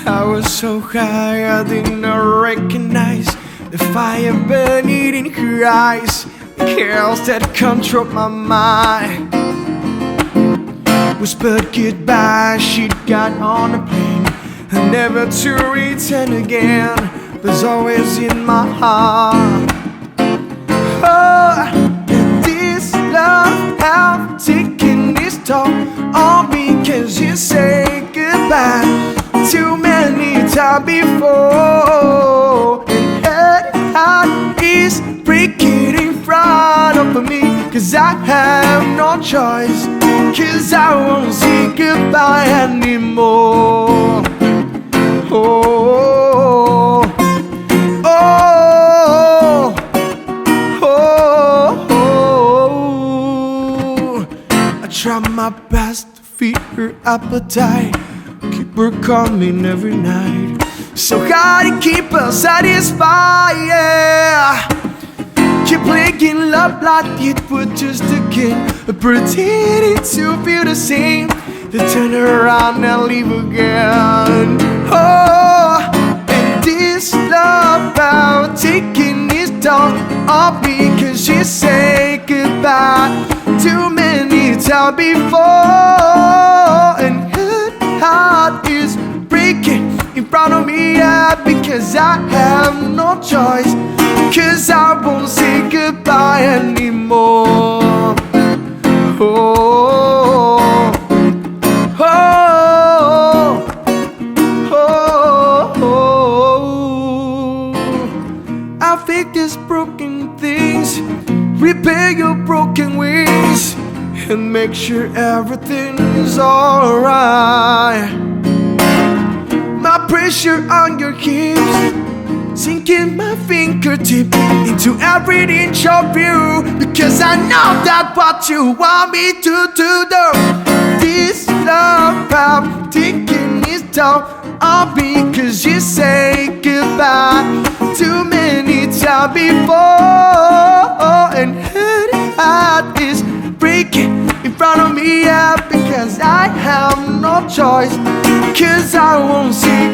I was so high I did not recognize the fire burning in her eyes. The chaos that controlled my mind. Whispered goodbye, she got on a plane, and never to return again. But always in my heart. Oh, and this love have taken its toll on me, cause you say goodbye too many times before. And her heart is breaking in front of me, cause I have no choice, cause I won't say goodbye anymore. Oh, oh, oh, oh. I try my best to feed her appetite, keep her coming every night, so hard to keep her satisfied, yeah. Keep playing love like it was just a game, pretending to feel the same, then turn around and leave again. Oh, and this love about taking its toll on me, cause you say goodbye too many times before. And her heart is breaking in front of me, yeah, because I have no choice, cause I won't say goodbye anymore. Oh, oh, oh, oh. I fix these broken things, repair your broken wings, and make sure everything is alright. My pressure on your hips, sinking my fingertip into every inch of you, because I know that's what you want me to do. This love I'm taking its toll on me, cause you say goodbye too many times before. And her heart is breaking in front of me, yeah, because I have no choice, cause I won't say